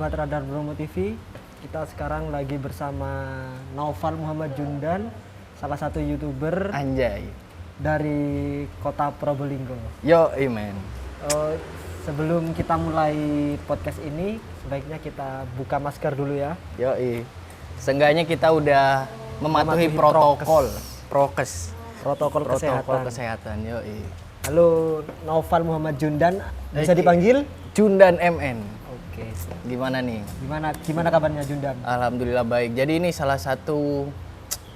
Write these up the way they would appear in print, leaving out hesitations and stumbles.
sahabat Radar Bromo TV. Kita sekarang lagi bersama Naufal Muhammad Jundan, salah satu YouTuber Anjay. dari kota Probolinggo. Yo, amen. Sebelum kita mulai podcast ini, sebaiknya kita buka masker dulu ya. Yo, seenggaknya kita udah mematuhi protokol kesehatan. Yo, Halo, Naufal Muhammad Jundan, bisa dipanggil Jundan MN. Oke. Gimana nih? Gimana kabarnya Jundan? Alhamdulillah baik. Jadi ini salah satu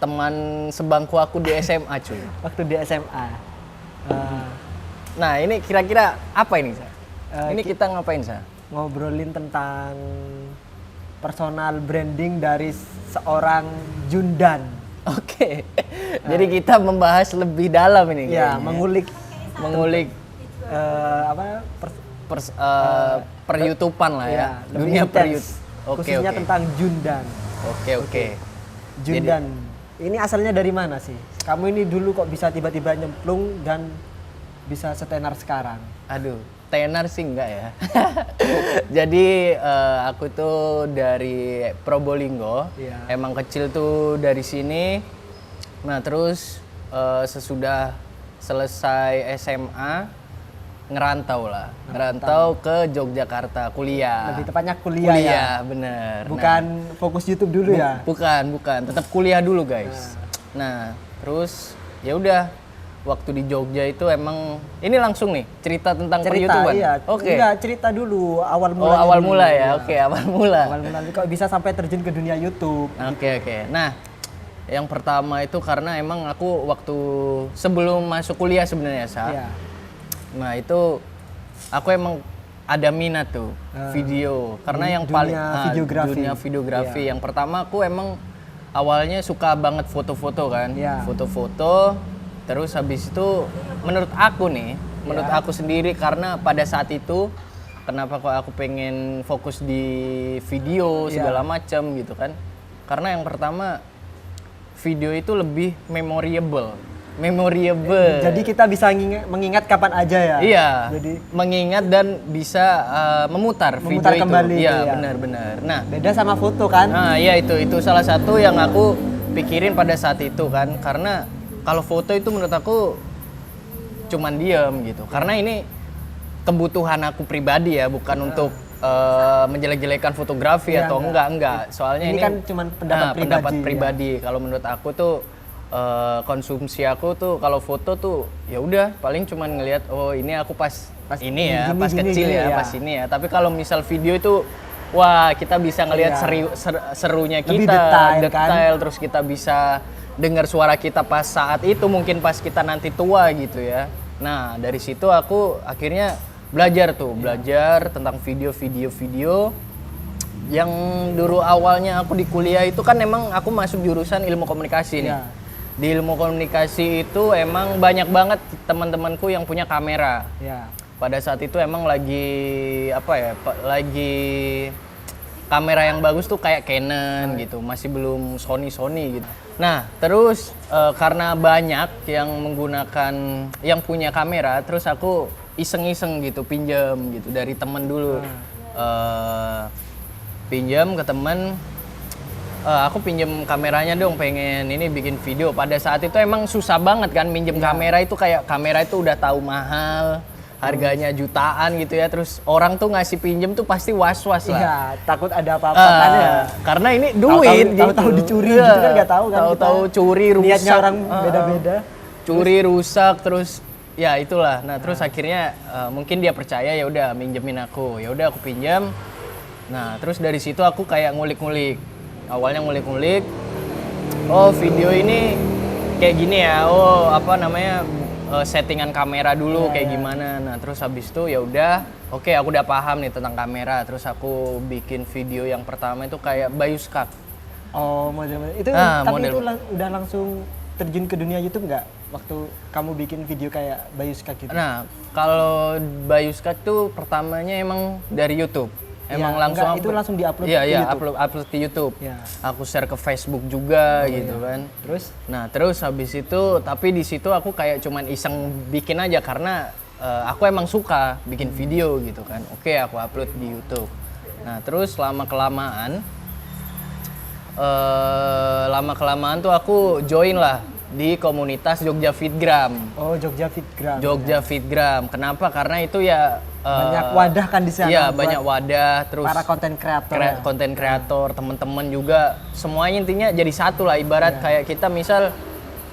teman sebangku aku di SMA, cuy. Waktu di SMA. Nah, ini kira-kira apa ini, Sa? Ini kita ngapain, Sa? Ngobrolin tentang personal branding dari seorang Jundan. Oke. Jadi kita membahas lebih dalam ini Ya, kayaknya. mengulik per-YouTubean lah ya. Dunia per-YouTube. Oke, Khususnya oke. tentang Jundan. Oke. Jundan. Ini asalnya dari mana sih? Kamu ini dulu kok bisa tiba-tiba nyemplung dan bisa setenar sekarang? Aduh, tenar sih enggak ya. Jadi aku tuh dari Probolinggo. Iya. Emang kecil tuh dari sini. Nah, terus sesudah selesai SMA ngerantau ke Yogyakarta kuliah. Lebih tepatnya kuliah ya? Bener. Bukan fokus YouTube dulu ya? Bukan. Tetap kuliah dulu, guys. Nah, terus ya udah waktu di Jogja itu emang ini langsung nih cerita tentang per-YouTubean. Iya. Oke. Enggak, cerita dulu awal mulanya. Awal dulu. mula ya. Iya. Oke, awal mula. Awal mula kok bisa sampai terjun ke dunia YouTube. Oke. Nah, yang pertama itu karena emang aku waktu sebelum masuk kuliah sebenarnya, Sa. Iya. Nah, itu aku emang ada minat tuh video karena yang paling dunia videografi. Iya. Yang pertama aku emang awalnya suka banget foto-foto kan. Iya. Foto-foto terus habis itu menurut aku sendiri karena pada saat itu kenapa kok aku pengen fokus di video segala macam gitu kan. Karena yang pertama video itu lebih memorable. Jadi kita bisa mengingat kapan aja ya. Iya. Jadi mengingat dan bisa memutar video kembali itu. Iya, ya. benar. Nah, beda sama foto kan? nah, iya itu salah satu yang aku pikirin pada saat itu kan. Karena kalau foto itu menurut aku cuman diam gitu. Karena ini kebutuhan aku pribadi ya, bukan untuk menjelek-jelekan fotografi atau enggak. Soalnya ini kan cuman pendapat pribadi. Kalau menurut aku tuh konsumsi aku tuh kalau foto tuh ya udah paling cuman ngelihat ini aku pas ini ya, pas kecil ya, pas ini ya. Tapi kalau misal video itu wah, kita bisa ngelihat serunya Lebih kita, detail kan? Terus kita bisa dengar suara kita pas saat itu, mungkin pas kita nanti tua gitu ya. Nah, dari situ aku akhirnya belajar tentang video yang dulu awalnya aku di kuliah itu kan emang aku masuk jurusan ilmu komunikasi nih. Di ilmu komunikasi itu emang banyak banget teman-temanku yang punya kamera. Ya. Pada saat itu emang lagi kamera yang bagus tuh kayak Canon gitu, masih belum Sony gitu. Nah, terus karena banyak yang punya kamera, terus aku iseng-iseng gitu pinjam gitu dari temen dulu. Pinjam ke temen, aku pinjam kameranya dong, pengen ini bikin video. Pada saat itu emang susah banget kan minjem kamera itu, kayak kamera itu udah tahu mahal, harganya jutaan gitu ya. Terus orang tuh ngasih pinjem tuh pasti was-was lah. Iya, takut ada apa-apa kan ya. Karena ini duit tahu-tahu dicuri gitu kan, nggak tahu kan. Tahu-tahu curi, rusak. Niatnya orang beda-beda. Curi, rusak, terus ya itulah. Nah, terus akhirnya mungkin dia percaya, ya udah minjemin aku. Ya udah aku pinjam. Nah, terus dari situ aku kayak ngulik-ngulik. Awalnya ngulik-ngulik. Oh, video ini kayak gini ya. Oh, settingan kamera dulu kayak gimana. Nah, terus habis itu ya udah, oke, aku udah paham nih tentang kamera. Terus aku bikin video yang pertama itu kayak Bayuskak. Oh, model-model. Itu itu udah langsung terjun ke dunia YouTube nggak? Waktu kamu bikin video kayak Bayuskak gitu? Nah, kalau Bayuskak tuh pertamanya emang dari YouTube. Emang itu langsung diupload ke YouTube? Iya, upload ke YouTube. Ya. Aku share ke Facebook juga gitu kan. Terus? Nah, terus habis itu, tapi di situ aku kayak cuman iseng bikin aja karena aku emang suka bikin video gitu kan. Oke, aku upload di YouTube. Nah terus lama kelamaan tuh aku join lah di komunitas Jogja Fitgram. Oh, Jogja Fitgram. Jogja Fitgram. Kenapa? Karena itu ya banyak wadah kan di sana. Iya, banyak wadah, terus para konten kreator. Konten kreator, teman-teman juga semuanya intinya jadi satu lah, ibarat kayak kita misal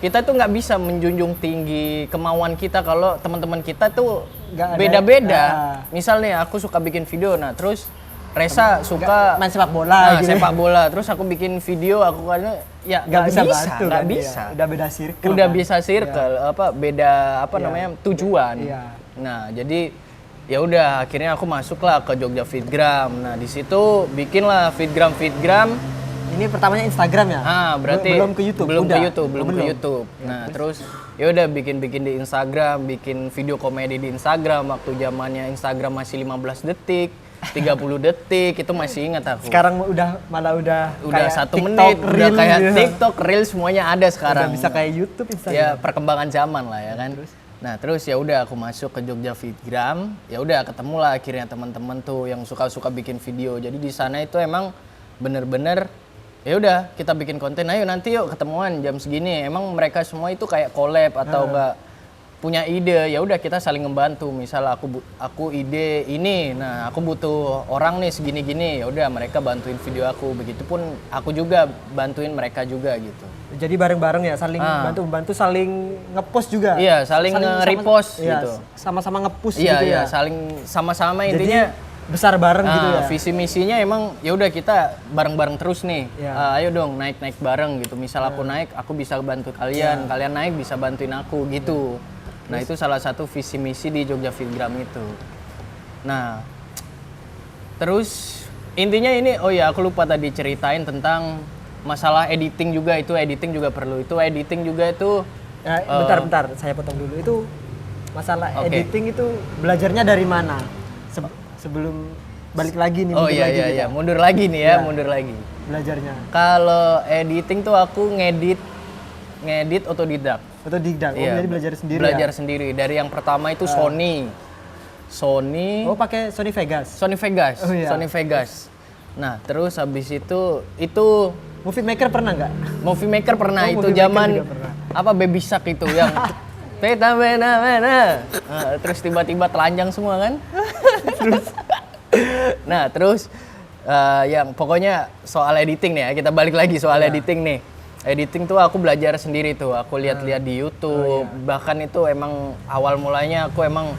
kita tuh nggak bisa menjunjung tinggi kemauan kita kalau teman-teman kita tuh beda-beda. Misal nih aku suka bikin video, nah terus Resa suka main sepak bola gitu. Sepak bola, terus aku bikin video, aku kan ya nggak bisa. Udah beda circle. Udah bisa circle, beda namanya tujuan. Iya. Nah, jadi ya udah akhirnya aku masuklah ke Jogja Fitgram. Nah, di situ bikinlah Fitgram. Ini pertamanya Instagram ya? Berarti belum ke YouTube. Belum ke YouTube. Nah, terus ya udah bikin di Instagram, bikin video komedi di Instagram waktu zamannya Instagram masih 15 detik. 30 detik itu masih ingat aku. Sekarang udah kayak 1 menit, udah kayak gitu. TikTok, Reels semuanya ada sekarang. Udah bisa kayak YouTube, Instagram. Ya perkembangan zaman lah ya kan. Terus ya udah aku masuk ke Jogja Fitgram. Ya udah ketemu lah akhirnya teman-teman tuh yang suka bikin video. Jadi di sana itu emang bener-bener ya udah kita bikin konten. Ayo nanti yuk ketemuan jam segini. Emang mereka semua itu kayak collab atau enggak punya ide, ya udah kita saling ngebantu. Misal aku ide ini, nah aku butuh orang nih segini-gini, ya udah mereka bantuin video aku. Begitupun aku juga bantuin mereka juga gitu. Jadi bareng-bareng ya, saling bantu-bantu, saling ngepost juga. Iya, saling nge-repost gitu. Sama-sama ngepush gitu ya. Iya, saling sama-sama intinya besar bareng gitu ya. Visi misinya emang ya udah kita bareng-bareng terus nih. Ayo dong naik bareng gitu. Misal aku naik, aku bisa bantu kalian, kalian naik bisa bantuin aku gitu. Nah itu salah satu visi misi di Jogja Fitgram itu. Nah terus intinya ini, aku lupa tadi ceritain tentang masalah editing juga. Itu editing juga perlu. Itu editing juga itu. Bentar, saya potong dulu. Itu masalah editing itu belajarnya dari mana? Sebelum balik lagi nih. Mundur lagi nih ya, mundur lagi. Belajarnya. Kalau editing tuh aku ngedit otodidak. Jadi belajar sendiri. Belajar sendiri. Dari yang pertama itu Sony. Oh, pakai Sony Vegas. Oh, iya. Sony Vegas. Nah, terus habis itu Movie Maker pernah nggak? Movie Maker pernah. Itu zaman Baby Shark itu yang terus tiba-tiba telanjang semua kan? Terus yang pokoknya soal editing nih ya, kita balik lagi soal editing nih. Editing tuh aku belajar sendiri tuh, aku lihat-lihat di YouTube. Bahkan itu emang awal mulanya aku emang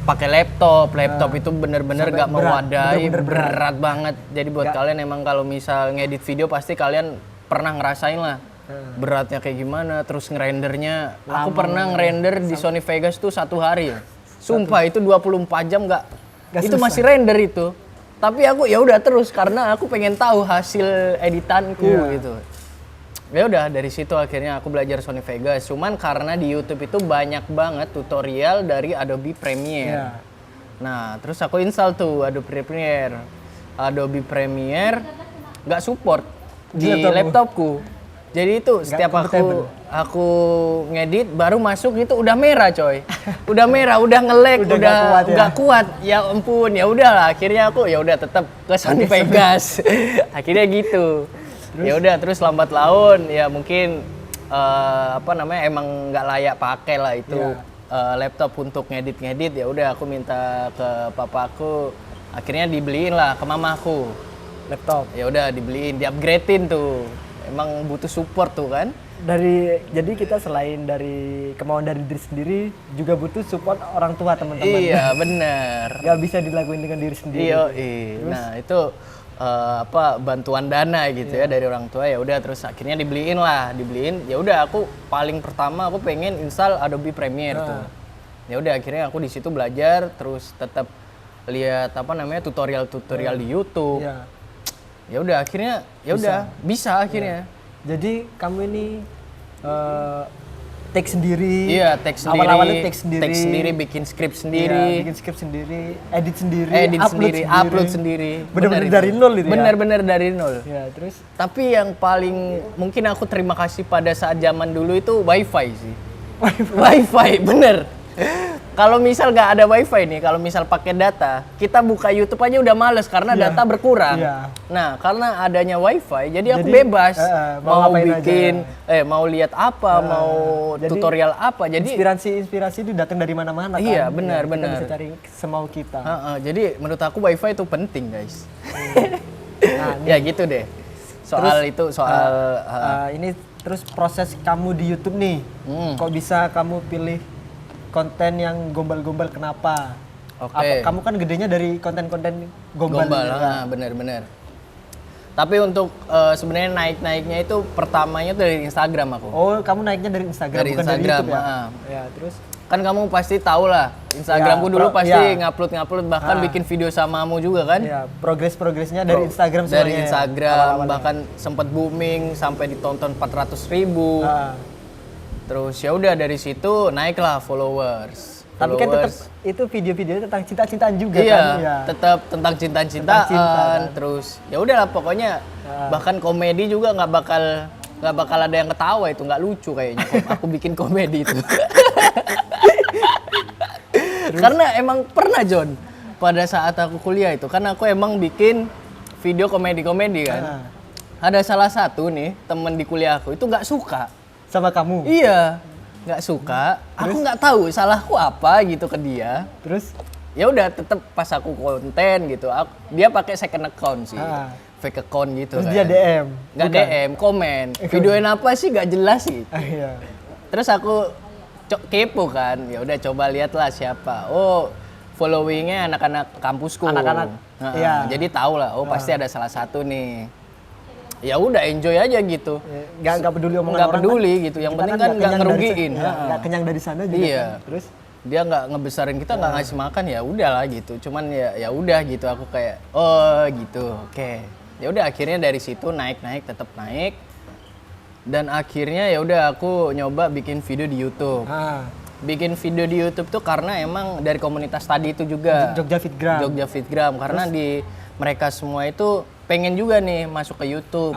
pakai laptop itu bener-bener gak mewadai, berat banget. Jadi buat kalian emang kalau misal ngedit video pasti kalian pernah ngerasain lah beratnya kayak gimana. Terus ngerendernya, aku pernah ngerender di Sony Vegas tuh 1 hari ya. Sumpah itu 24 jam gak itu susah. Masih render itu. Tapi aku ya udah terus karena aku pengen tahu hasil editanku gitu. Ya udah dari situ akhirnya aku belajar Sony Vegas. Cuman karena di YouTube itu banyak banget tutorial dari Adobe Premiere. Nah, terus aku install tuh Adobe Premiere. Adobe Premiere nggak support di laptopku. Jadi itu setiap aku ngedit baru masuk itu udah merah coy. Udah merah, udah nge-lag, udah nggak kuat. Ya ampun, ya udahlah akhirnya aku ya udah tetap ke Sony Vegas. Akhirnya gitu. Ya udah terus lambat laun ya mungkin emang nggak layak pakai lah itu laptop untuk ngedit ya udah aku minta ke papaku, akhirnya dibeliin lah ke mamaku laptop. Ya udah dibeliin, di-upgrade-in tuh, emang butuh support tuh kan. Jadi kita selain dari kemauan dari diri sendiri juga butuh support orang tua, teman-teman. Iya bener, nggak bisa dilakuin dengan diri sendiri. Nah itu bantuan dana gitu ya dari orang tua. Ya udah terus akhirnya dibeliin ya udah aku paling pertama aku pengen install Adobe Premiere tuh. Ya udah akhirnya aku di situ belajar, terus tetap lihat tutorial di YouTube. Ya udah akhirnya bisa akhirnya. Jadi kamu ini take sendiri. Iya, take sendiri. Awal-awalnya take sendiri, bikin skrip sendiri. Edit sendiri, upload sendiri. Bener-bener dari nol itu ya. Bener-bener dari nol. Ya, terus tapi yang paling mungkin aku terima kasih pada saat zaman dulu itu WiFi sih. WiFi, bener. Kalau misal nggak ada wifi nih, kalau misal pakai data, kita buka YouTube aja udah males karena data berkurang. Iya. Nah, karena adanya wifi, jadi aku bebas mau ngapain bikin, mau lihat apa, mau jadi tutorial apa. Jadi inspirasi itu datang dari mana-mana kan. Iya, benar, Kita benar. bisa cari semau kita. jadi menurut aku wifi itu penting, guys. Nah, Ya gitu deh. Soal ini terus proses kamu di YouTube nih. Kok bisa kamu pilih konten yang gombal-gombal, kenapa? Oke. Kamu kan gedenya dari konten-konten gombal. Bener-bener. Tapi untuk sebenarnya naiknya itu pertamanya dari Instagram aku. Oh, kamu naiknya dari Instagram, Dari bukan Instagram, dari YouTube ya? ah. Ya, terus Kan kamu pasti tahu lah, Instagramku dulu pasti ngupload bahkan bikin video samamu juga kan? ya, progresnya dari Instagram Dari semuanya. Instagram, Awal-awalnya. bahkan sempat booming sampai ditonton 400.000. Ah. Terus ya udah dari situ naiklah followers. Tapi kan tetap itu video-videonya tentang cinta-cintaan juga Iya, kan? Iya. tetap tentang Tentang cinta, cinta-cintaan. kan? Terus ya udahlah pokoknya bahkan komedi juga nggak bakal ada yang ketawa, itu nggak lucu kayaknya. Aku bikin komedi itu. Karena emang pernah John, pada saat aku kuliah itu kan aku emang bikin video komedi kan. Ada salah satu nih temen di kuliahku itu nggak suka. Sama kamu. Iya, nggak suka. Aku nggak tahu salahku apa gitu ke dia. Terus Ya udah tetep pas aku konten gitu, dia pakai second account sih, fake account gitu. terus kan. dia DM. Nggak Bukan? DM, komen. Videoin apa sih nggak jelas sih. Iya. Terus aku kepo kan, ya udah coba lihatlah siapa. Oh, followingnya anak-anak kampusku. Anak-anak, iya. Jadi tahu lah, oh pasti ada salah satu nih. Ya udah enjoy aja gitu. Nggak peduli omongan Nggak orang peduli kan? gitu. Yang Kita penting kan kan nggak nggak kenyang dari ngerugiin. nggak kenyang dari sana juga. Iya. Kan? Terus Dia nggak ngebesarin kita, nggak ngasih makan, ya udahlah gitu. Cuman ya udah gitu, aku kayak oh gitu, oke. Ya udah akhirnya dari situ naik tetap naik. Dan akhirnya ya udah aku nyoba bikin video di YouTube. Bikin video di YouTube tuh karena emang dari komunitas tadi itu juga. Jogja Fitgram. Jogja Fitgram, karena di mereka semua itu pengen juga nih masuk ke YouTube.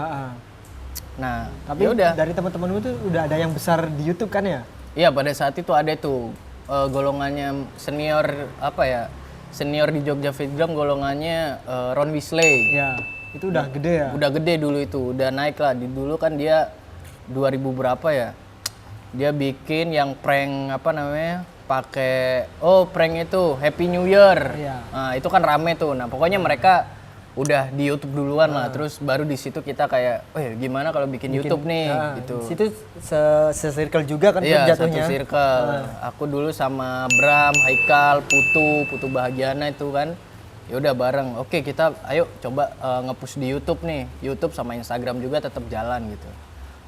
Nah, Tapi udah. dari teman-temanmu tuh udah ada yang besar di YouTube kan ya? Iya, pada saat itu ada tuh golongannya senior apa ya? Senior di Jogja Fitgram golongannya Ron Weasley. Ya, itu udah gede ya? Udah gede dulu itu, udah naik lah. Dulu kan dia 2000 berapa ya? Dia bikin yang prank apa namanya? Pakai prank itu Happy New Year. Iya. Nah, itu kan rame tuh. Nah, pokoknya mereka udah di YouTube duluan lah. Terus baru di situ kita kayak, gimana kalau bikin YouTube nih gitu. Di situ se-circle juga kan Iya, jatuhnya. satu circle. Aku dulu sama Bram, Haikal, Putu Bahagiana itu kan. Ya udah bareng. Oke, kita ayo coba nge-push di YouTube nih. YouTube sama Instagram juga tetap jalan gitu.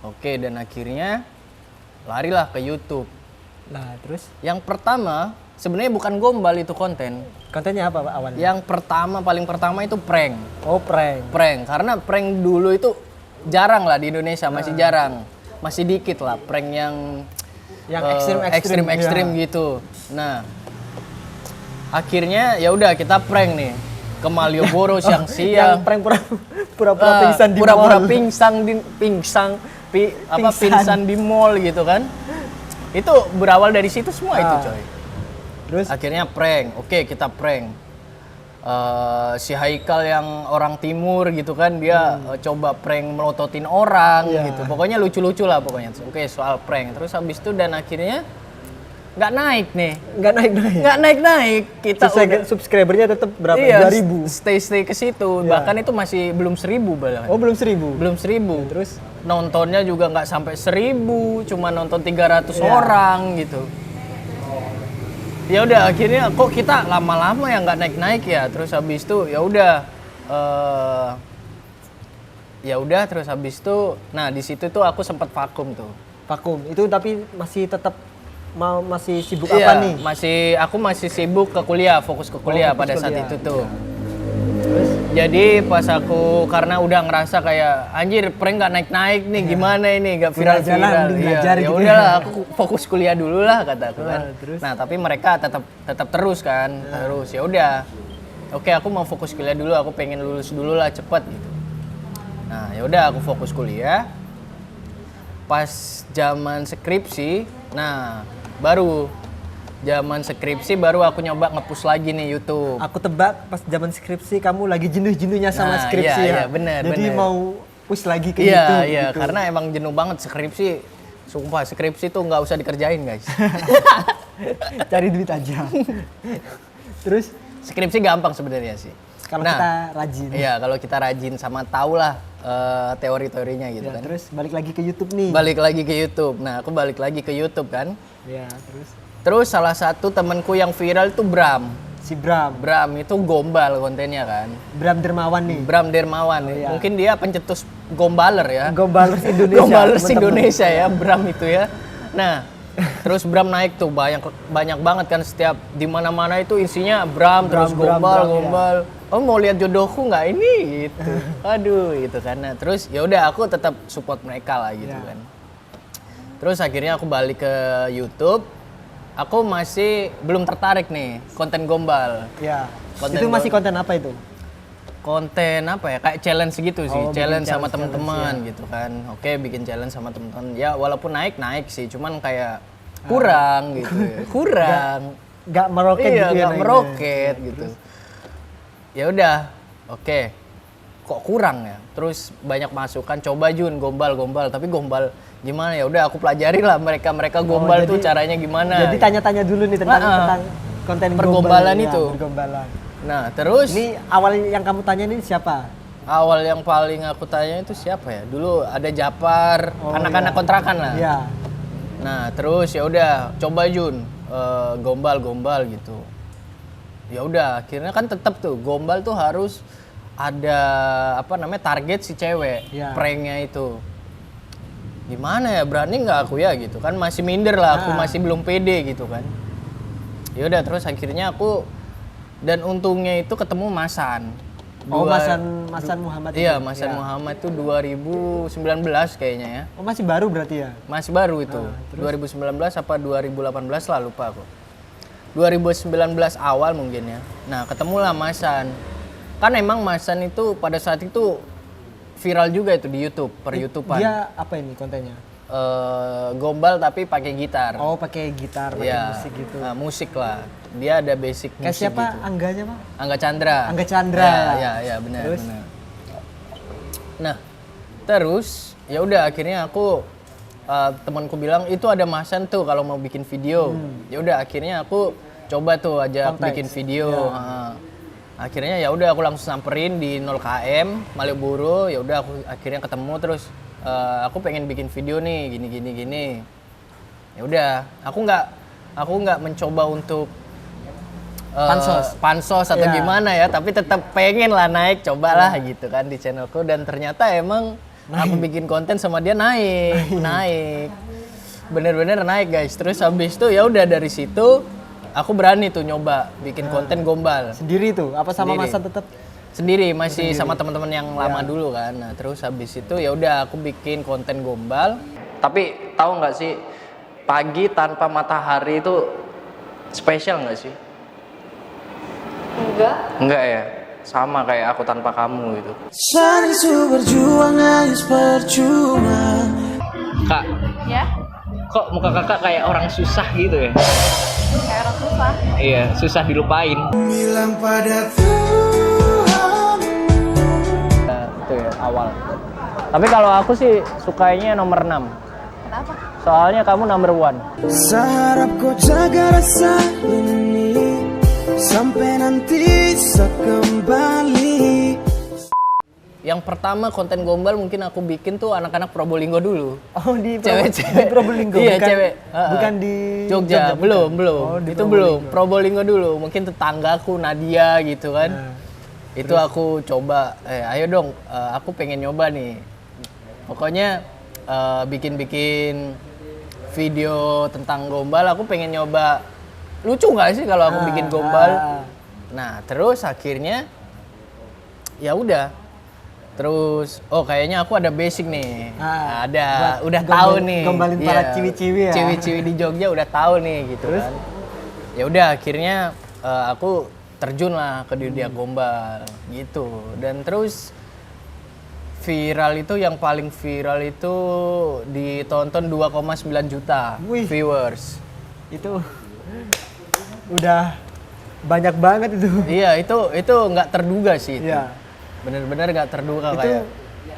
Oke, dan akhirnya larilah ke YouTube. Nah, terus Yang pertama, sebenarnya bukan gombal itu konten. kontennya apa Pak, awalnya? Yang paling pertama itu prank. Oh, prank. Prank, karena prank dulu itu jarang lah di Indonesia, masih jarang. Masih dikit lah prank yang ekstrim gitu. Nah, akhirnya ya udah kita prank nih ke Malioboro Yang siang-siang. prank pura-pura pingsan di Pura-pura mall. pingsan di mall gitu kan. Itu berawal dari situ semua itu, coy. Terus Akhirnya prank. Oke, kita prank. Si Haikal yang orang timur gitu kan, dia coba prank melototin orang gitu. Pokoknya lucu-lucu lah pokoknya. Oke, soal prank. Terus habis itu dan akhirnya nggak naik nih. nggak naik-naik. Nggak naik-naik. Kita Subscribernya tetap berapa? iya, 2000. stay ke situ. Bahkan itu masih belum 1000 bahkan. Oh, belum 1000. Belum 1000. Terus Nontonnya juga nggak sampai 1000, cuma nonton 300 orang gitu. Ya udah akhirnya kok kita lama-lama ya nggak naik-naik ya. Terus habis itu terus habis itu nah di situ tuh aku sempat vakum tuh. vakum. Itu tapi masih tetap masih sibuk Iya, apa nih? aku masih sibuk ke kuliah, fokus ke kuliah fokus pada saat kuliah. itu tuh. Jadi pas aku karena udah ngerasa kayak anjir prank nggak naik-naik nih, gimana ini nggak Jalan, viral-viral. mending Iya, belajar ya gitu udahlah ya. aku fokus kuliah dulu lah kata aku kan. Terus? Nah, tapi mereka tetap terus kan. Terus ya udah. Oke, aku mau fokus kuliah dulu, aku pengen lulus dulu lah cepet gitu. Nah, ya udah aku fokus kuliah. Pas zaman skripsi, nah baru zaman skripsi baru aku nyoba nge-push lagi nih YouTube. Aku tebak pas zaman skripsi kamu lagi jenuh-jenuhnya sama Nah, skripsi iya, ya. bener, Jadi bener. mau push lagi ke Iya, YouTube iya, gitu. karena emang jenuh banget skripsi. Sumpah skripsi tuh nggak usah dikerjain guys. Cari duit aja. Terus Skripsi gampang sebenarnya sih. kalau Nah, kita rajin. Iya, kalau kita rajin sama tahu lah teori-teorinya gitu Ya, kan. terus balik lagi ke YouTube nih. Balik lagi ke YouTube. Nah, aku balik lagi ke YouTube kan. Ya, terus Terus salah satu temenku yang viral itu Bram. si Bram. Bram itu gombal kontennya kan. Bram Dermawan nih. Bram Dermawan. Iya. Mungkin dia pencetus gombaler ya. Gombalers Indonesia. Gombalers teman-teman. Indonesia ya, Bram itu ya. Nah, terus Bram naik tuh banyak banget kan, setiap di mana-mana itu isinya Bram, terus Bram, gombal. Oh, mau lihat jodohku nggak ini gitu. Aduh, gitu kan. Nah, terus ya udah aku tetap support mereka lah gitu Ya. kan. Terus akhirnya aku balik ke YouTube. Aku masih belum tertarik nih konten gombal. Ya. Konten Itu masih konten apa itu? Konten apa ya, kayak challenge gitu sih, Oh, bikin challenge sama challenge, teman-teman ya. gitu kan. Oke, bikin challenge sama teman-teman. Ya walaupun naik sih, cuman kayak kurang gitu ya. Kurang. Gak meroket Iya, gitu ya. nggak naiknya. meroket gitu. Ya udah, oke. Kok kurang ya? Terus banyak masukan, coba Jun gombal, tapi gombal gimana ya? Udah aku pelajari lah mereka gombal tuh jadi- caranya gimana. Jadi tanya-tanya dulu nih tentang konten Pergombalan gombal, itu. Ya, pergombalan. Nah, terus Ini awal yang kamu tanya ini siapa? awal yang paling aku tanya itu siapa ya? Dulu ada Japar, Oh, anak-anak iya. kontrakan lah. Iya. Nah, terus ya udah coba Jun gombal gitu. Ya udah, akhirnya kan tetap tuh gombal tuh harus ada apa namanya target si cewek, Iya. pranknya itu. Gimana ya, berani nggak aku ya gitu kan, masih minder lah, aku masih belum pede gitu kan. Ya udah, terus akhirnya aku, dan untungnya itu ketemu Masan. Oh, Dua- Masan Muhammad Iya, itu? Masan Iya. Muhammad itu 2019 kayaknya ya. Oh, masih baru berarti ya? Masih baru itu. 2019 apa 2018 lah, lupa aku. 2019 awal mungkin ya. Nah, ketemulah Masan. Kan emang Masan itu pada saat itu viral juga itu di YouTube, per YouTubean. Dia apa ini kontennya? Gombal tapi pakai gitar. Oh, pakai gitar, pakai Iya. musik gitu. Nah, musik lah. Dia ada basic Kayak musik siapa? gitu. Angganya, Pak? Angga Chandra. Angga Chandra. Ya, benar, Terus? benar. Nah, terus ya udah akhirnya aku temanku bilang itu ada Masan tuh kalau mau bikin video. Ya udah akhirnya aku coba tuh ajak Konteks. bikin video. Akhirnya ya udah aku langsung samperin di 0 km Malioboro. Ya udah aku akhirnya ketemu, terus aku pengen bikin video nih gini. Ya udah, aku nggak mencoba untuk pansos atau Iya. gimana ya, tapi tetap pengen lah naik, cobalah gitu kan di channelku, dan ternyata emang aku bikin konten sama dia naik bener-bener naik guys. Terus habis itu ya udah, dari situ aku berani tuh nyoba bikin konten gombal Sendiri tuh? Apa sama Sendiri. Masan tetap? sendiri, masih sama teman-teman yang lama dulu kan. Nah, terus habis itu ya udah aku bikin konten gombal. Tapi tahu nggak sih, pagi tanpa matahari itu spesial nggak sih? Enggak ya, sama kayak aku tanpa kamu gitu. Saling berjuang hanya percuma. Kak, Ya, kok muka kakak kayak orang susah gitu ya? kayak orang susah. Iya, susah dilupain. Bilang pada Tuhan. Itu ya, awal. Tapi kalau aku sih sukainya nomor 6. Kenapa? Soalnya kamu number 1. Seharap kau jaga rasa ini sampai nanti saya kembali. Yang pertama konten gombal mungkin aku bikin tuh anak-anak Probolinggo dulu. Oh, di Cewek-cewek. di Probolinggo? Iya, bukan, cewek. Bukan di Jogja, belum. Oh, di Itu belum. Probolinggo dulu. Mungkin tetanggaku Nadia gitu kan. Nah, Itu aku coba, ayo dong, aku pengen nyoba nih. Pokoknya bikin-bikin video tentang gombal, aku pengen nyoba. Lucu nggak sih kalau aku bikin gombal? Nah, terus akhirnya ya udah. Terus, oh kayaknya aku ada basic nih. Ah, Ada, buat udah gombal- tahu nih. gombalin para ciwi-ciwi ya. Ciwi-ciwi di Jogja udah tahu nih gitu Terus? kan. Ya udah akhirnya aku terjun lah ke dunia gombal gitu. Dan terus viral itu, yang paling viral itu ditonton 2,9 juta Wih. viewers. itu udah banyak banget itu. Iya, itu nggak terduga sih. Itu. Iya. Bener-bener nggak terduga Itu kayak.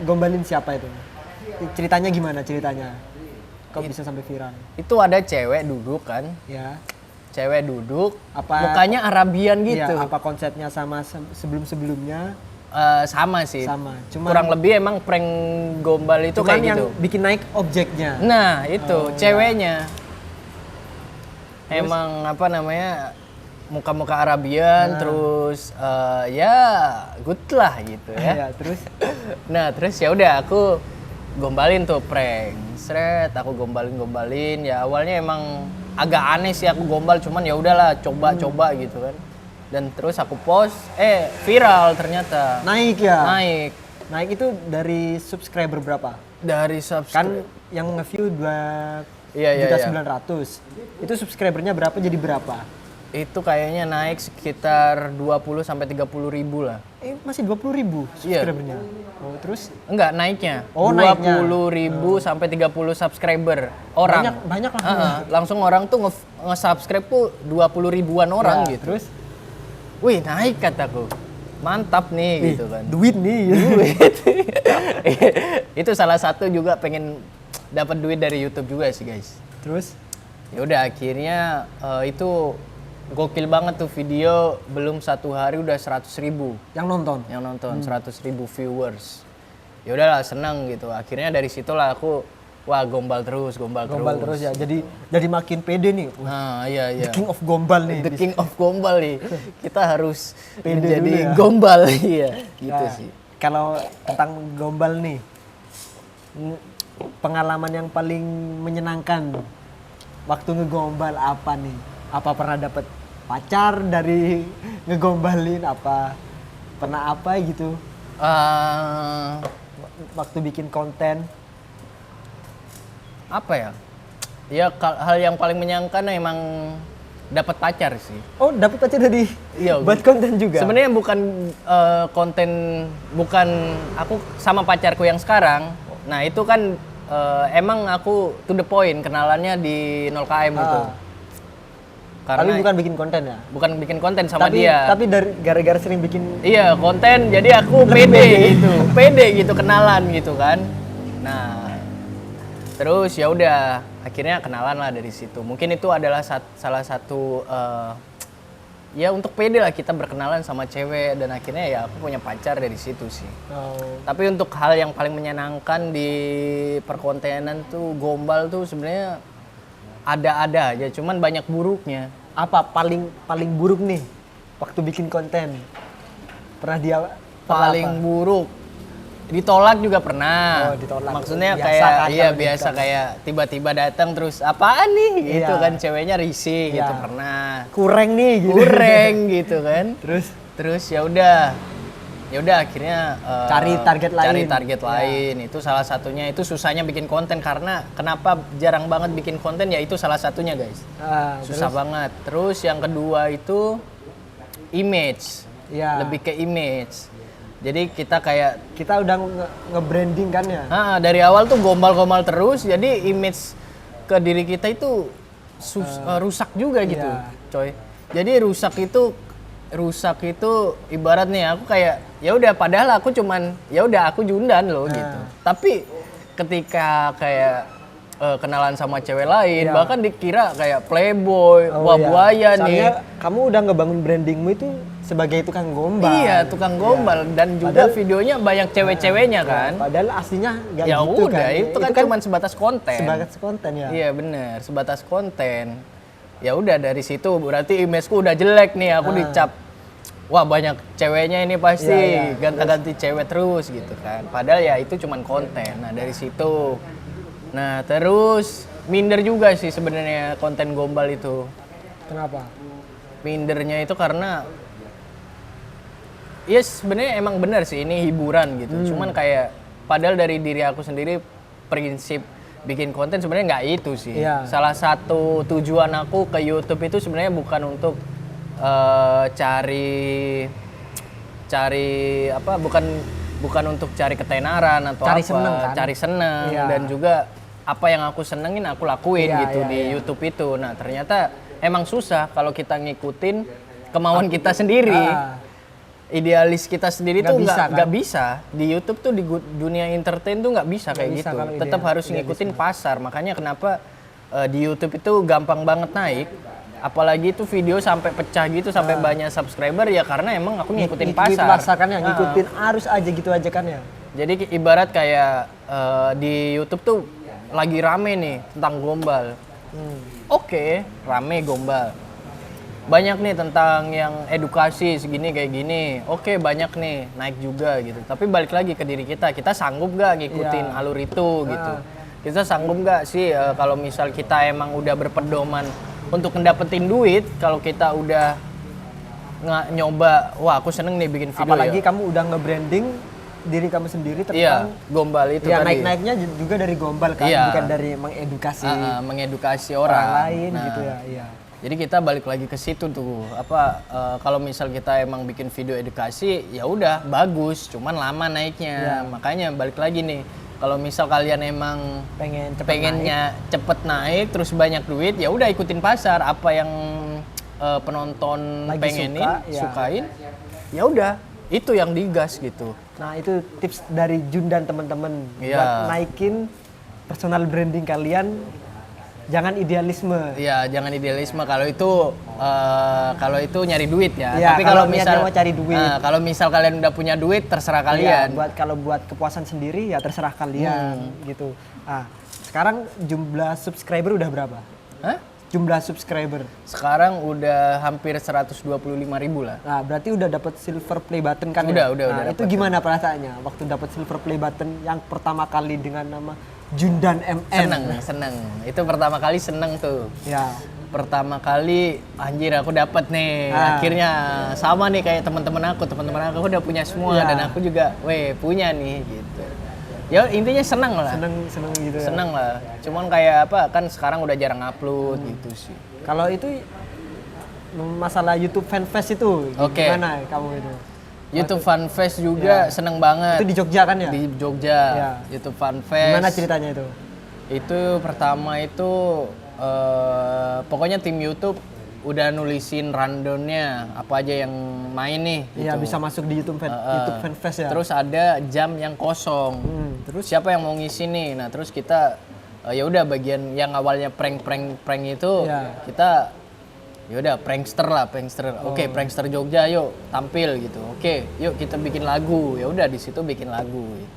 gombalin siapa itu? Ceritanya gimana ceritanya? Kok bisa sampai viral? Itu ada cewek duduk kan, Ya. cewek duduk, Apa- mukanya Arabian Iya, gitu. apa konsepnya sama sebelum-sebelumnya? Sama sih. Sama. Cuman- Kurang lebih emang prank gombal itu Cuman kayak yang gitu. bikin naik objeknya. Nah, itu Oh, ceweknya. Emang apa namanya? Muka-muka Arabian, terus ya good lah gitu ya. Iya, terus Nah, terus ya udah aku gombalin tuh prank. Sret, aku gombalin. Ya awalnya emang agak aneh sih aku gombal, cuman ya udahlah coba-coba gitu kan. Dan terus aku post, viral ternyata. naik ya. Naik. Naik itu dari subscriber berapa? Dari Kan subscribe. yang nge-view 2 Iya, iya, juta iya. 900. Itu subscribernya berapa jadi berapa? Itu kayaknya naik sekitar 20 sampai 30 ribu lah. Masih 20.000 Iya. subscribernya. Oh, terus Enggak, naiknya. Oh, naiknya. 20 ribu sampai 30 subscriber orang. banyak lah. Langsung orang tuh nge-subscribe tuh 20 ribuan orang Ya, gitu. Terus Wih, naik kataku. Mantap nih gitu kan. duit nih. Duit. Itu salah satu juga pengen dapat duit dari YouTube juga sih, guys. Terus Ya udah akhirnya itu gokil banget tuh video, belum 1 hari udah 100 ribu yang nonton. yang nonton, 100 ribu viewers. Ya udahlah seneng gitu. Akhirnya dari situlah aku wah gombal terus. Gombal terus ya. Jadi makin pede nih. Nah, iya iya. The King of Gombal nih. The King of Gombal nih. Kita harus Pede menjadi dulu ya. gombal iya, gitu Nah, sih. Kalau tentang gombal nih, pengalaman yang paling menyenangkan waktu ngegombal apa nih? Apa pernah dapet pacar dari ngegombalin? Apa pernah apa gitu? Waktu bikin konten? Apa ya? Ya hal yang paling menyenangkan emang dapat pacar sih. Oh, dapet pacar dari Iya, buat konten juga? Sebenarnya bukan konten, bukan aku sama pacarku yang sekarang. Nah itu kan emang aku to the point, kenalannya di 0KM itu. Tapi bukan bikin konten ya? bukan bikin konten sama tapi, dia. Tapi dari gara-gara sering bikin Iya konten, jadi aku pede gitu kenalan gitu kan. Nah terus ya udah akhirnya kenalan lah dari situ. Mungkin itu adalah salah satu ya untuk pede lah kita berkenalan sama cewek, dan akhirnya ya aku punya pacar dari situ sih. Oh, Tapi untuk hal yang paling menyenangkan di perkontenan tuh gombal tuh sebenarnya ada-ada aja, cuman banyak buruknya. apa paling buruk nih waktu bikin konten? Pernah Paling apa? buruk ditolak juga pernah. Oh, ditolak. Maksudnya Biasa kayak kan iya kalau biasa nikah. kayak tiba-tiba datang terus apaan nih gitu Iya. kan, ceweknya risih gitu Iya. pernah. Kurang nih gitu. Kurang gitu kan. Terus Ya udah akhirnya Cari target lain. lain. Itu salah satunya. Itu susahnya bikin konten, karena kenapa jarang banget bikin konten ya itu salah satunya guys. Susah banget. Terus yang kedua itu image. Ya. Lebih ke image. Jadi kita kayak kita udah nge-branding kan ya. dari awal tuh gombal-gombal terus, jadi image ke diri kita itu rusak juga gitu, Iya. coy. Jadi rusak itu ibarat nih aku kayak ya udah padahal aku cuman ya udah aku jundan loh gitu. Tapi ketika kayak kenalan sama cewek lain, Iya. bahkan dikira kayak playboy, Oh, wah iya. buaya nih. Soalnya kamu udah ngebangun brandingmu itu sebagai tukang gombal. Iya, tukang gombal dan juga videonya banyak cewek-ceweknya kan. Padahal aslinya nggak Ya gitu udah, kan. itu kan cuma sebatas konten. sebagai konten ya. Iya bener, sebatas konten. Ya udah dari situ berarti imageku udah jelek nih, aku dicap. Wah banyak ceweknya ini pasti, Iya, iya. ganti-ganti cewek terus gitu kan. Padahal ya itu cuman konten. Nah dari situ. Nah terus minder juga sih sebenarnya konten gombal itu. Kenapa? Mindernya itu karena ya sebenarnya emang benar sih ini hiburan gitu. Cuman kayak padahal dari diri aku sendiri prinsip bikin konten sebenarnya nggak itu sih. Iya. Salah satu tujuan aku ke YouTube itu sebenarnya bukan untuk cari apa bukan untuk cari ketenaran atau Cari apa, seneng kan? cari seneng Iya. dan juga apa yang aku senengin aku lakuin Iya, gitu iya, di iya. YouTube itu. Nah ternyata emang susah kalau kita ngikutin kemauan kita sendiri. Idealis kita sendiri tuh nggak bisa di YouTube tuh di dunia entertain tuh nggak bisa kayak gitu. Tetap harus ngikutin pasar. Makanya kenapa di YouTube itu gampang banget naik. Apalagi itu video sampai pecah gitu, sampai banyak subscriber ya karena emang aku ngikutin pasar. Kan ya, ngikutin arus aja gitu aja kan ya. Jadi ibarat kayak di YouTube tuh lagi rame nih tentang gombal. Oke, rame gombal. Banyak nih tentang yang edukasi segini kayak gini. Oke, banyak nih naik juga gitu. Tapi balik lagi ke diri kita sanggup gak ngikutin alur itu gitu. Kita sanggup gak sih kalau misal kita emang udah berpedoman untuk ngedapetin duit, kalau kita udah nggak nyoba, wah aku seneng nih bikin video. Apalagi kamu udah nge-branding diri kamu sendiri tentang gombal itu ya, tadi. naik-naiknya juga dari gombal kan, bukan dari mengedukasi mengedukasi orang lain gitu ya. Iya. Jadi kita balik lagi ke situ tuh. Kalau misal kita emang bikin video edukasi, ya udah bagus, cuman lama naiknya. Makanya balik lagi nih. Kalau misal kalian emang pengennya cepet naik, terus banyak duit, ya udah ikutin pasar. Apa yang penonton lagi pengenin, sukain, ya udah itu yang digas gitu. Nah itu tips dari Jun dan teman-teman buat naikin personal branding kalian. Jangan idealisme. Iya, jangan idealisme kalau itu nyari duit ya. Ya, tapi kalau misal mau cari duit. Kalau misal kalian udah punya duit terserah kalian. Kalau buat kepuasan sendiri ya terserah kalian gitu. Sekarang jumlah subscriber udah berapa? Hah? Jumlah subscriber. Sekarang udah hampir 125.000 lah. Nah, berarti udah dapat silver play button kan? Udah itu dapet. Gimana perasaannya waktu dapat silver play button yang pertama kali dengan nama Jundan MN? Seneng. Itu pertama kali seneng tuh. Ya. Pertama kali anjir aku dapat nih. Akhirnya sama nih kayak teman-teman aku udah punya semua dan aku juga punya nih gitu. Ya intinya seneng lah. Seneng gitu ya. Seneng lah. Cuman kayak kan sekarang udah jarang upload gitu sih. Kalau itu masalah YouTube Fanfest itu gimana kamu itu? YouTube Fanfest juga seneng banget. Itu di Jogja kan ya? Di Jogja. YouTube Fanfest. Gimana ceritanya itu? Itu pertama itu pokoknya tim YouTube udah nulisin rundownnya apa aja yang main nih. Iya gitu. bisa masuk di YouTube Fanfest ya. Terus ada jam yang kosong. Terus siapa yang mau ngisi nih? Nah terus kita ya udah bagian yang awalnya prank itu kita ya udah prankster. Oke, prankster Jogja yuk tampil gitu. Oke, yuk kita bikin lagu. Ya udah di situ bikin lagu gitu.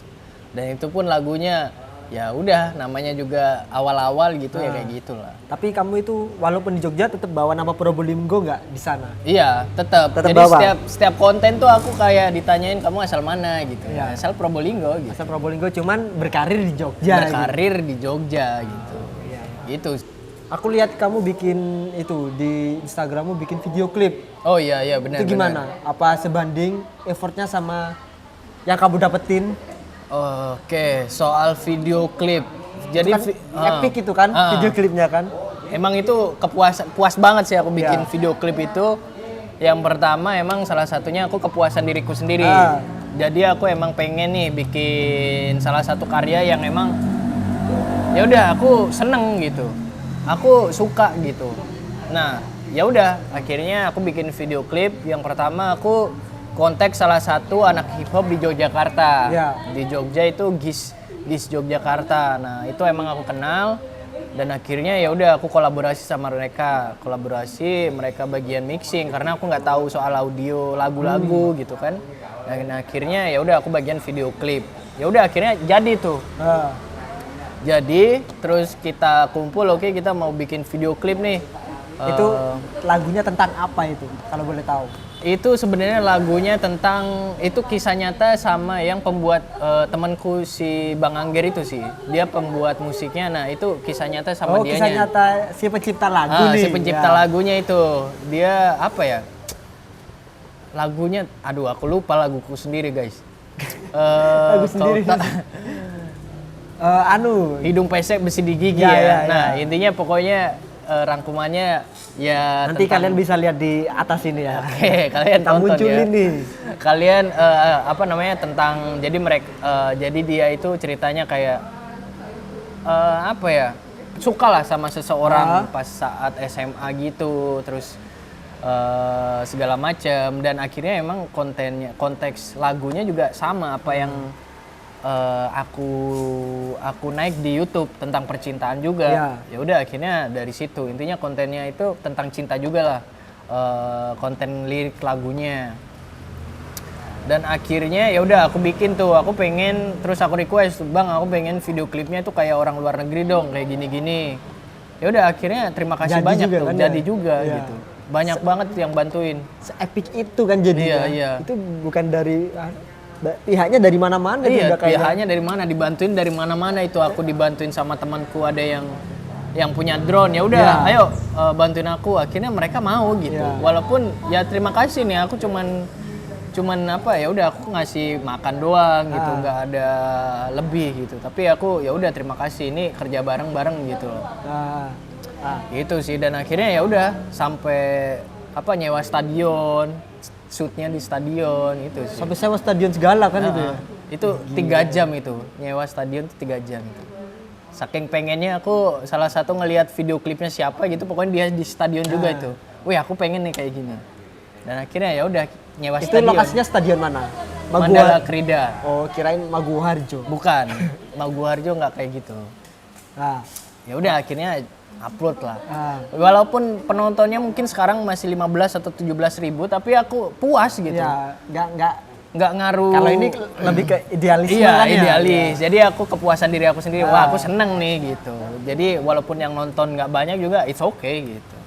Dan itu pun lagunya ya udah namanya juga awal-awal gitu ya kayak gitulah. Tapi kamu itu walaupun di Jogja tetap bawa nama Probolinggo nggak di sana? Iya, tetap. Jadi bawa. setiap konten tuh aku kayak ditanyain kamu asal mana gitu. Iya. Asal Probolinggo gitu. Asal Probolinggo cuman berkarir di Jogja. Berkarir di Jogja gitu. Iya. Gitu. Aku lihat kamu bikin itu di Instagrammu bikin video klip. Oh iya benar. Itu gimana? Apa sebanding effortnya sama yang kamu dapetin? Oke, soal video klip. Jadi itu kan epic itu kan video klipnya kan? Emang itu puas banget sih aku bikin video klip itu. Yang pertama emang salah satunya aku kepuasan diriku sendiri. Jadi aku emang pengen nih bikin salah satu karya yang emang ya udah aku seneng gitu. Aku suka gitu. Nah, ya udah akhirnya aku bikin video klip. Yang pertama aku kontak salah satu anak hip hop di Yogyakarta. Di Jogja itu Gis Yogyakarta. Nah, itu emang aku kenal dan akhirnya ya udah aku kolaborasi sama mereka. Mereka bagian mixing karena aku nggak tahu soal audio lagu-lagu gitu kan. Dan akhirnya ya udah aku bagian video klip. Ya udah akhirnya jadi tuh. Jadi terus kita kumpul, oke kita mau bikin video klip nih. Itu lagunya tentang apa itu kalau boleh tahu? Itu sebenarnya lagunya tentang itu kisah nyata sama yang pembuat temanku si Bang Angger itu sih. Dia pembuat musiknya. Nah, itu kisah nyata sama dianya. Oh, kisah nyata si pencipta lagu nih. Si pencipta lagunya itu. Dia apa ya? Lagunya aduh aku lupa laguku sendiri, guys. Lagu sendiri. Hidung pesek besi di gigi ya. Nah, intinya pokoknya rangkumannya ya nanti kalian bisa lihat di atas ini ya. Oke, kalian kita tonton munculin ya. nih. Kalian tentang jadi mereka jadi dia itu ceritanya kayak suka lah sama seseorang pas saat SMA gitu, terus segala macam, dan akhirnya emang konteks lagunya juga sama apa yang aku naik di YouTube tentang percintaan juga. Ya udah akhirnya dari situ intinya kontennya itu tentang cinta juga lah, konten lirik lagunya. Dan akhirnya ya udah aku bikin tuh, aku pengen, terus aku request, "Bang, aku pengen video klipnya tuh kayak orang luar negeri dong, kayak gini-gini." Ya udah akhirnya terima kasih Jadi banyak juga tuh, kan jadi ya? juga Iya. gitu. Banyak banget yang bantuin. Se-epic itu kan jadinya. Iya. Itu bukan dari pihaknya dari mana-mana Iya, juga kayaknya. pihaknya dari mana, dibantuin dari mana-mana itu. Aku dibantuin sama temanku, ada yang punya drone. Ya udah, ayo bantuin aku. Akhirnya mereka mau gitu. Iya. Walaupun ya terima kasih nih, aku cuman apa ya udah aku ngasih makan doang gitu, nggak ada lebih gitu. Tapi aku ya udah terima kasih, ini kerja bareng-bareng gitu loh. Gitu sih, dan akhirnya ya udah sampai nyewa stadion, shootnya di stadion itu sih. Sampai sewa stadion segala kan itu ya. Itu 3 jam itu, nyewa stadion itu 3 jam itu. Saking pengennya aku salah satu ngelihat video klipnya siapa gitu, pokoknya dia di stadion juga itu. Wih, aku pengen nih kayak gini. Dan akhirnya ya udah nyewa Itu stadion. lokasinya stadion mana? Mandala Krida. Oh, kirain Maguwarjo. Bukan, Maguwarjo nggak kayak gitu. Nah, Ya udah akhirnya upload lah. Walaupun penontonnya mungkin sekarang masih 15 atau 17 ribu, tapi aku puas gitu. ya Nggak ngaruh. kalau ini lebih ke idealisme Iya, kan ya? idealis. Jadi aku kepuasan diri aku sendiri. Wah, aku seneng nih gitu. Jadi walaupun yang nonton nggak banyak juga, it's okay gitu.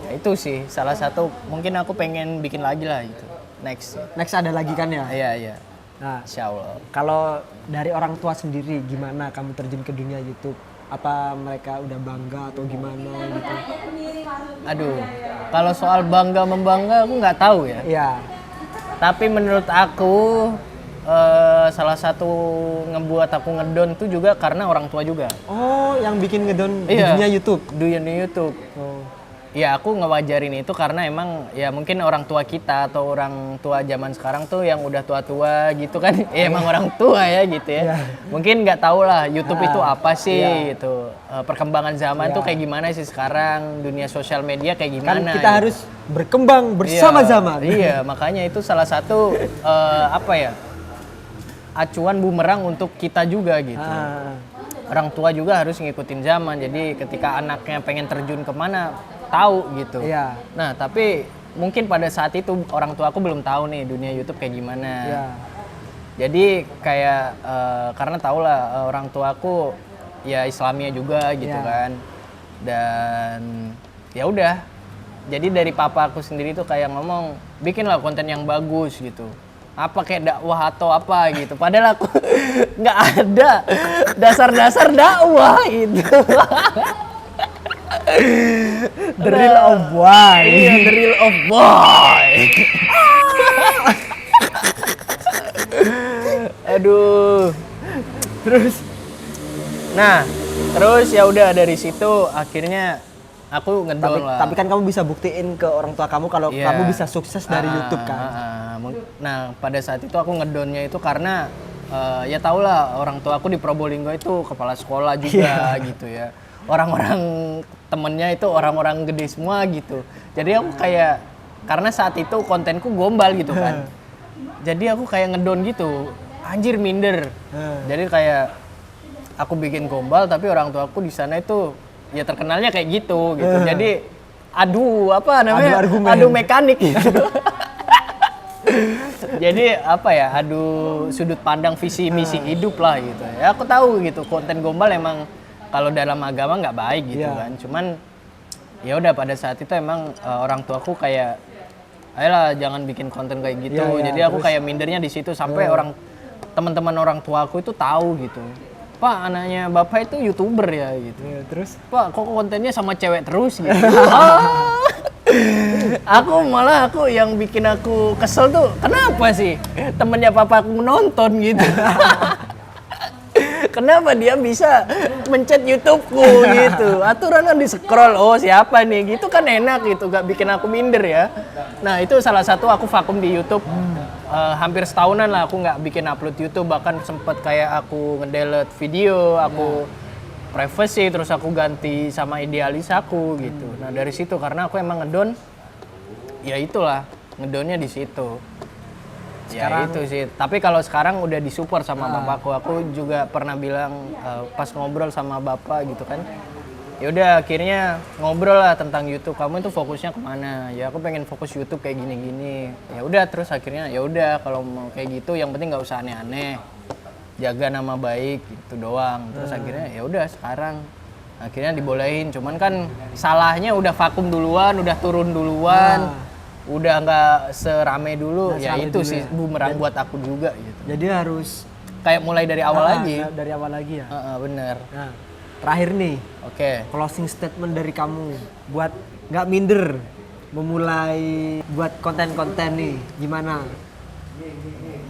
Ya, itu sih salah satu. Mungkin aku pengen bikin lagi lah gitu. Next. Next ada lagi kan ya? Iya. Nah, Insya Allah. kalau dari orang tua sendiri gimana kamu terjun ke dunia YouTube? Apa mereka udah bangga atau gimana gitu? Aduh, kalau soal bangga membangga aku nggak tahu ya. Iya. Tapi menurut aku salah satu ngebuat aku ngedon itu juga karena orang tua juga. Oh, yang bikin ngedon di Iya. dunia YouTube. Dunia YouTube. Oh. Ya aku ngewajarin itu karena emang ya mungkin orang tua kita atau orang tua zaman sekarang tuh yang udah tua-tua gitu kan. Ya emang orang tua ya gitu ya. Mungkin nggak tahu lah YouTube itu apa sih gitu. Perkembangan zaman tuh kayak gimana sih sekarang, dunia sosial media kayak Kan gimana. kita harus berkembang bersama zaman. Iya, makanya itu salah satu acuan bumerang untuk kita juga gitu. Orang tua juga harus ngikutin zaman. Jadi ketika anaknya pengen terjun kemana, tahu gitu. Iya. Nah, tapi mungkin pada saat itu orang tua aku belum tahu nih dunia YouTube kayak gimana. Iya. Jadi kayak karena tau lah orang tua aku ya Islamia juga gitu kan. Dan ya udah. Jadi dari papa aku sendiri tuh kayak ngomong, bikinlah konten yang bagus gitu. Apa kayak dakwah atau apa gitu. Padahal aku nggak ada dasar-dasar dakwah itu. The real of why. Iya, the real of boy. Aduh. Terus ya udah dari situ akhirnya aku ngedon lah. Tapi kan kamu bisa buktiin ke orang tua kamu kalau Iya. kamu bisa sukses dari YouTube kan. Nah, pada saat itu aku ngedonnya itu karena ya tau lah orang tua aku di Probolinggo itu kepala sekolah juga gitu ya. Orang-orang temennya itu orang-orang gede semua gitu. Jadi aku kayak, karena saat itu kontenku gombal gitu kan. Jadi aku kayak ngedon gitu, anjir minder. Jadi kayak aku bikin gombal tapi orang tua aku di sana itu ya terkenalnya kayak gitu. Jadi adu mekanik gitu. Jadi adu sudut pandang visi misi hidup lah gitu. Ya aku tahu gitu konten gombal emang kalau dalam agama nggak baik gitu kan. Cuman ya udah pada saat itu emang orang tuaku kayak, ayolah jangan bikin konten kayak gitu. Jadi aku kayak mindernya di situ sampai teman-teman orang tuaku itu tahu gitu. Pak, anaknya bapak itu YouTuber ya gitu. Terus Pak, kok kontennya sama cewek terus gitu. Aku yang bikin aku kesel tuh, kenapa sih temennya papa aku nonton gitu. Kenapa dia bisa mencet YouTubeku gitu. Aturan kan di scroll, oh siapa nih, gitu kan enak gitu, gak bikin aku minder ya. Nah itu salah satu aku vakum di YouTube. Hampir setahunan lah aku nggak bikin upload YouTube, bahkan sempet kayak aku ngedelete video, aku privacy, terus aku ganti sama idealis aku gitu. Nah dari situ karena aku emang ngedon, ya itulah ngedonnya di situ. Ya itu sih. Tapi kalau sekarang udah disupport sama bapakku, aku juga pernah bilang pas ngobrol sama bapak gitu kan. Ya udah akhirnya ngobrol lah tentang YouTube. Kamu itu fokusnya kemana? Ya aku pengen fokus YouTube kayak gini-gini. Ya udah terus akhirnya ya udah kalau mau kayak gitu yang penting nggak usah aneh-aneh. Jaga nama baik gitu doang. Terus akhirnya ya udah sekarang akhirnya dibolehin. Cuman kan salahnya udah vakum duluan, udah turun duluan. Udah nggak serame dulu. Ya itu dulu sih bumerang buat aku juga gitu. Jadi harus kayak mulai dari awal lagi. Dari awal lagi ya. Bener. Nah, terakhir nih. Oke. Closing statement dari kamu buat nggak minder memulai buat konten-konten nih. Gimana?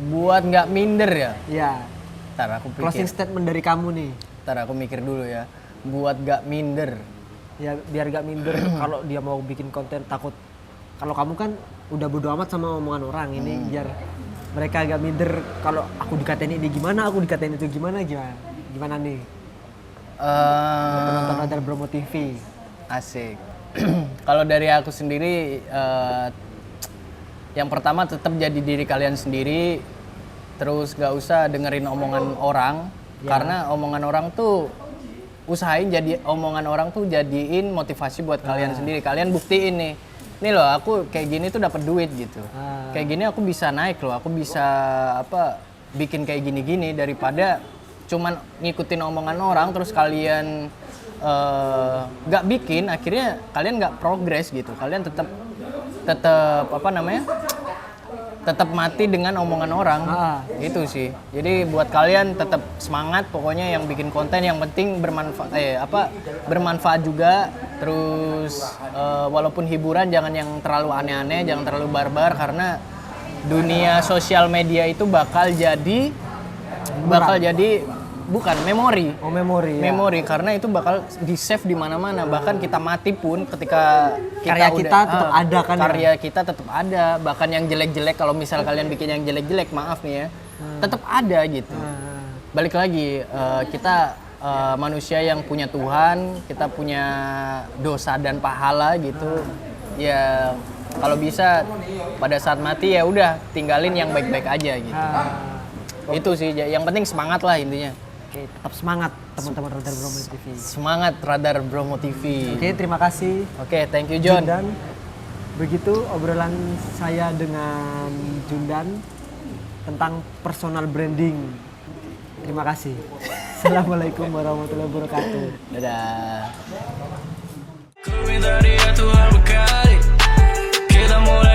Buat nggak minder ya? Iya. Ntar aku pikir. Closing statement dari kamu nih. Ntar aku mikir dulu ya. Buat nggak minder. Ya biar nggak minder kalau dia mau bikin konten takut. Kalau kamu kan udah bodo amat sama omongan orang ini biar mereka agak minder kalau aku dikatain ini gimana, aku dikatain itu gimana nih? Penonton Radar Bromo TV. Asik. Kalau dari aku sendiri, yang pertama tetap jadi diri kalian sendiri, terus gak usah dengerin omongan orang, karena omongan orang tuh usahain jadi omongan orang tuh jadiin motivasi buat kalian sendiri. Kalian buktiin nih loh aku kayak gini tuh dapat duit gitu. Kayak gini aku bisa naik loh, aku bisa bikin kayak gini-gini daripada cuman ngikutin omongan orang terus kalian nggak bikin, akhirnya kalian nggak progres gitu. Kalian tetap tetap mati dengan omongan orang. Itu sih. Jadi buat kalian tetap semangat pokoknya yang bikin konten yang penting bermanfaat juga. Terus walaupun hiburan jangan yang terlalu aneh-aneh, jangan terlalu barbar karena dunia sosial media itu bakal jadi bukan memori. Oh, memori. Memori karena itu bakal di-save di mana-mana. Bahkan kita mati pun ketika karya kita tetap ada kan. Karya kita tetap ada. Bahkan yang jelek-jelek kalau misal kalian bikin yang jelek-jelek, maaf nih ya. Tetap ada gitu. Balik lagi kita manusia yang punya Tuhan, kita punya dosa dan pahala gitu. Ya kalau bisa pada saat mati ya udah tinggalin yang baik-baik aja gitu. Itu sih yang penting semangat lah intinya. Oke, tetap semangat teman-teman Radar Bromo TV. Semangat Radar Bromo TV. Oke, terima kasih. Oke, thank you John. Dan begitu obrolan saya dengan Jundan tentang personal branding. Terima kasih. Assalamualaikum warahmatullahi wabarakatuh. Dadah. Ku minta dia Tuhan berkali kita mulai